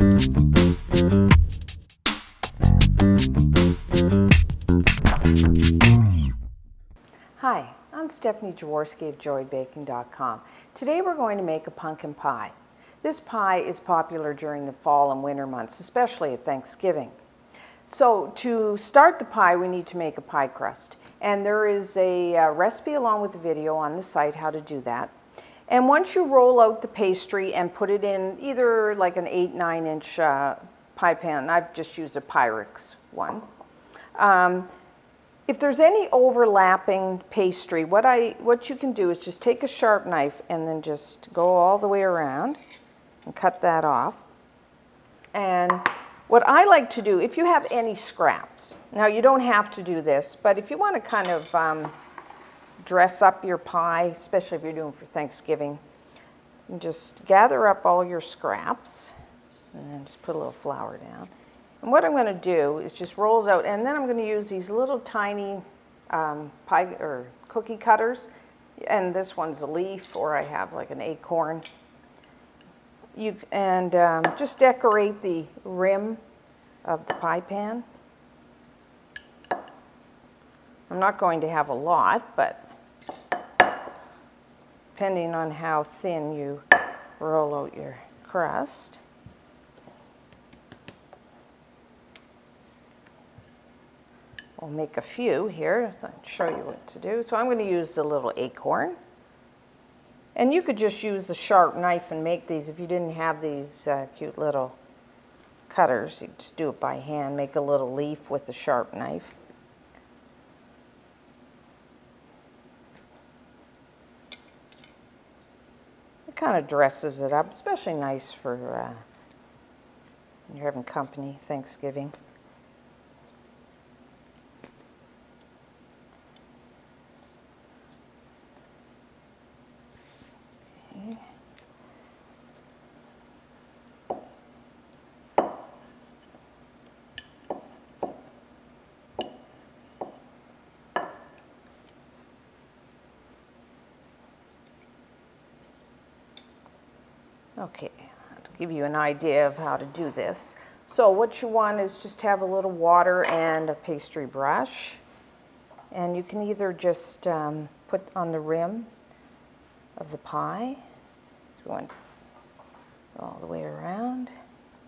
Hi, I'm Stephanie Jaworski of JoyBaking.com. Today we're going to make a pumpkin pie. This pie is popular during the fall and winter months, especially at Thanksgiving. So to start the pie, we need to make a pie crust. And there is a recipe along with the video on the site how to do that. And once you roll out the pastry and put it in either like an 8-9 inch pie pan, I've just used a Pyrex one. If there's any overlapping pastry, what you can do is just take a sharp knife and then just go all the way around and cut that off. And what I like to do, if you have any scraps, now you don't have to do this, but if you want to kind of dress up your pie, especially if you're doing for Thanksgiving, you just gather up all your scraps and then just put a little flour down. And what I'm going to do is just roll it out, and then I'm going to use these little tiny pie or cookie cutters, and this one's a leaf, or I have like an acorn. Just decorate the rim of the pie pan. I'm not going to have a lot, but depending on how thin you roll out your crust. I'll make a few here so I can show you what to do. So I'm going to use the little acorn. And you could just use a sharp knife and make these if you didn't have these cute little cutters. You just do it by hand, make a little leaf with a sharp knife. It kind of dresses it up, especially nice for when you're having company, Thanksgiving. Okay, to give you an idea of how to do this. So what you want is just have a little water and a pastry brush. And you can either just put on the rim of the pie. So we want all the way around.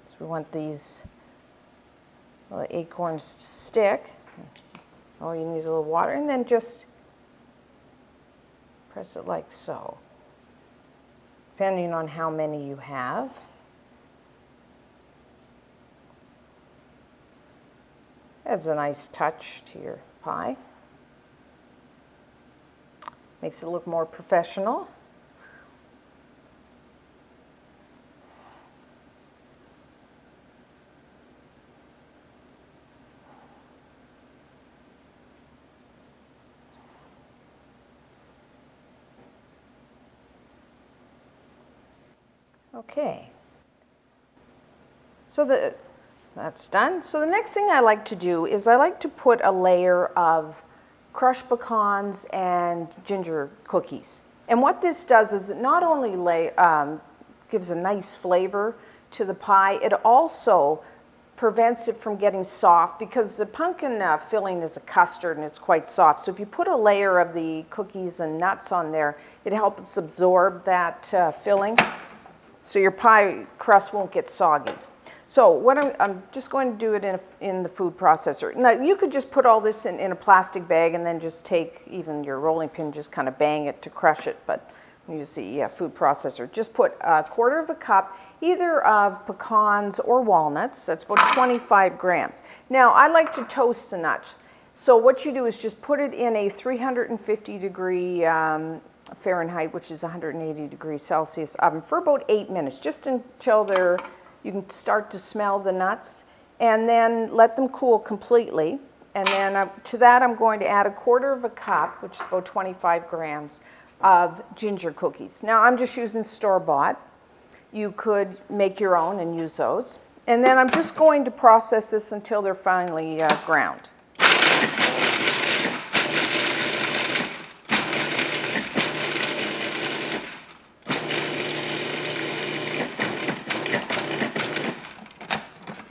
So we want these little acorns to stick. All you need is a little water, and then just press it like so, depending on how many you have. Adds a nice touch to your pie. Makes it look more professional. Okay, so that's done. So the next thing I like to do is I like to put a layer of crushed pecans and ginger cookies. And what this does is it not only gives a nice flavor to the pie, it also prevents it from getting soft, because the pumpkin filling is a custard and it's quite soft. So if you put a layer of the cookies and nuts on there, it helps absorb that filling, so your pie crust won't get soggy. So what I'm just going to do it in the food processor. Now you could just put all this in a plastic bag and then just take even your rolling pin, just kind of bang it to crush it. But you see, food processor. Just put 1/4 cup either of pecans or walnuts. That's about 25 grams. Now I like to toast the nuts. So what you do is just put it in a 350 degree Fahrenheit, which is 180 degrees Celsius oven for about 8 minutes, just until you can start to smell the nuts, and then let them cool completely. And then to that I'm going to add 1/4 cup, which is about 25 grams, of ginger cookies. Now I'm just using store-bought. You could make your own and use those. And then I'm just going to process this until they're finely ground.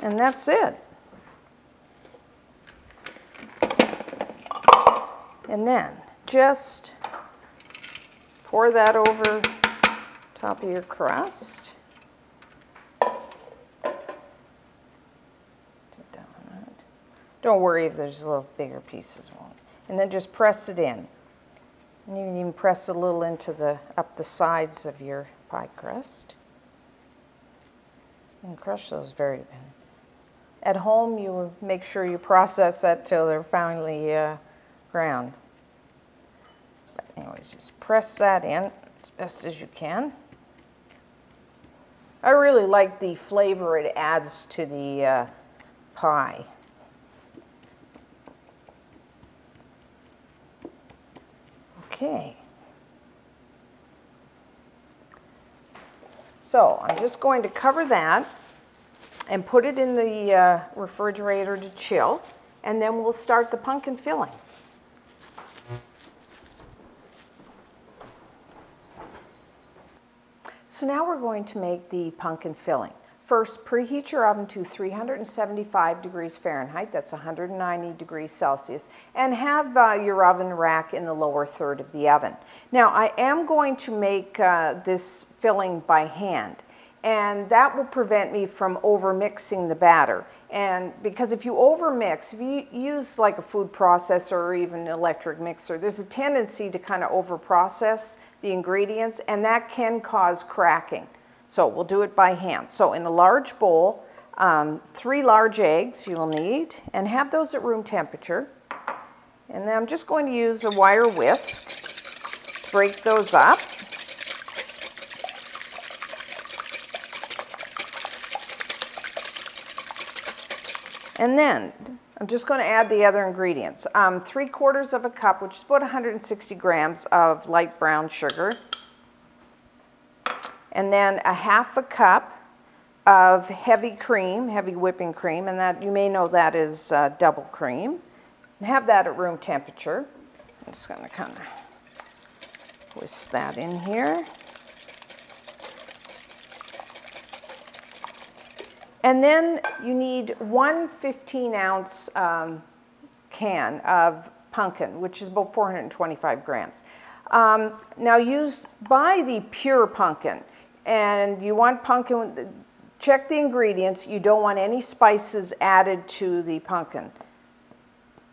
And that's it. And then just pour that over top of your crust. Don't worry if there's little bigger pieces. And then just press it in. And you can even press a little into up the sides of your pie crust. And crush those very thin. At home, you will make sure you process that till they're finely ground. But anyways, just press that in as best as you can. I really like the flavor it adds to the pie. Okay. So I'm just going to cover that and put it in the refrigerator to chill, and then we'll start the pumpkin filling. So now we're going to make the pumpkin filling. First, preheat your oven to 375 degrees Fahrenheit, that's 190 degrees Celsius, and have your oven rack in the lower third of the oven. Now, I am going to make this filling by hand, and that will prevent me from over-mixing the batter. And because if you over-mix, if you use like a food processor or even an electric mixer, there's a tendency to kind of over-process the ingredients, and that can cause cracking. So we'll do it by hand. So in a large bowl, 3 large eggs you'll need, and have those at room temperature. And then I'm just going to use a wire whisk to break those up. And then I'm just going to add the other ingredients. 3/4 of a cup, which is about 160 grams of light brown sugar. And then a 1/2 cup of heavy cream, heavy whipping cream, and that you may know that is double cream. And have that at room temperature. I'm just going to kind of whisk that in here. And then you need 1 15-ounce can of pumpkin, which is about 425 grams. Now buy the pure pumpkin. And you want pumpkin, check the ingredients. You don't want any spices added to the pumpkin,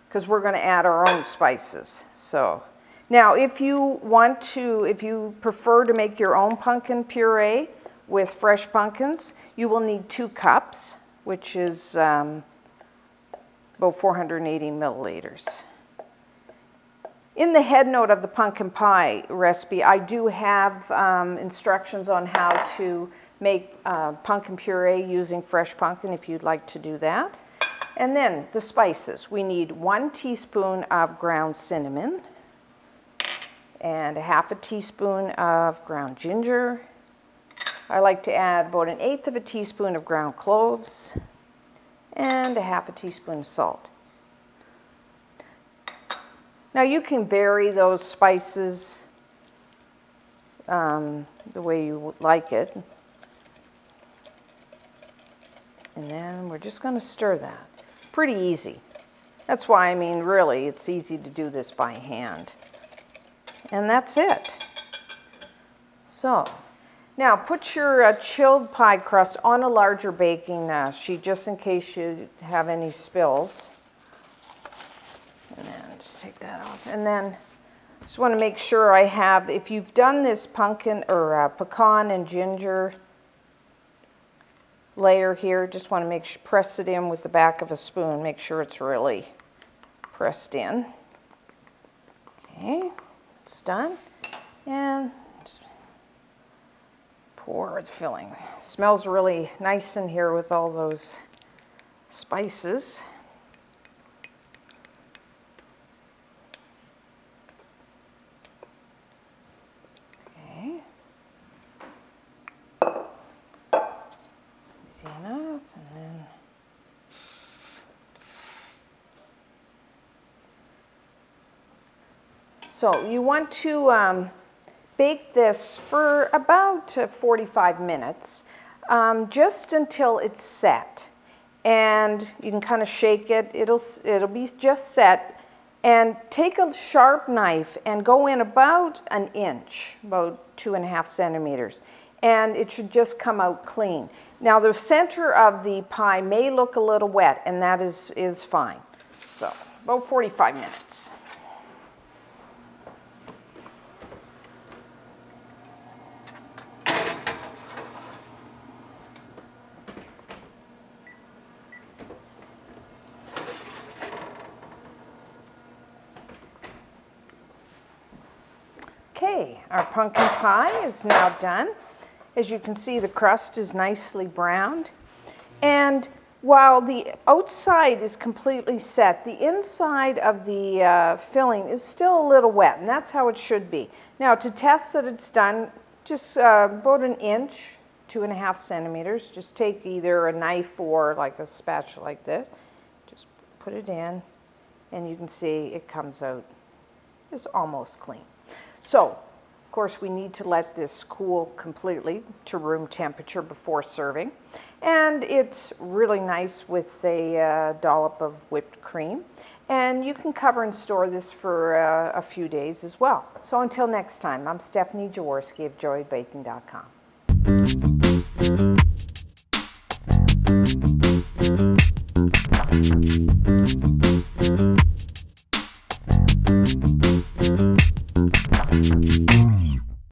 because we're going to add our own spices. So now if you prefer to make your own pumpkin puree with fresh pumpkins, you will need 2 cups, which is about 480 milliliters. In the head note of the pumpkin pie recipe, I do have instructions on how to make pumpkin puree using fresh pumpkin, if you'd like to do that. And then the spices. We need 1 teaspoon of ground cinnamon and 1/2 teaspoon of ground ginger. I like to add about 1/8 of a teaspoon of ground cloves and 1/2 teaspoon of salt. Now you can vary those spices the way you would like it. And then we're just going to stir that. Pretty easy. That's why, I mean, really, it's easy to do this by hand. And that's it. So, now put your chilled pie crust on a larger baking sheet, just in case you have any spills. And then just take that off. And then just want to make sure I have, if you've done this pumpkin or pecan and ginger layer here, just want to make sure, press it in with the back of a spoon, make sure it's really pressed in. Okay, it's done. And just pour the filling. It smells really nice in here with all those spices. Enough, and then so you want to bake this for about 45 minutes, just until it's set. and you can kind of shake it. It'll be just set. And take a sharp knife and go in about an inch, about 2.5 centimeters, and it should just come out clean. Now the center of the pie may look a little wet, and that is fine. So about 45 minutes. Okay, our pumpkin pie is now done. As you can see, the crust is nicely browned. And while the outside is completely set, the inside of the filling is still a little wet, and that's how it should be. Now, to test that it's done, just about an inch, 2.5 centimeters. Just take either a knife or like a spatula like this. Just put it in, and you can see it comes out just almost clean. So, of course, we need to let this cool completely to room temperature before serving. And it's really nice with a dollop of whipped cream. And you can cover and store this for a few days as well. So until next time, I'm Stephanie Jaworski of joybaking.com.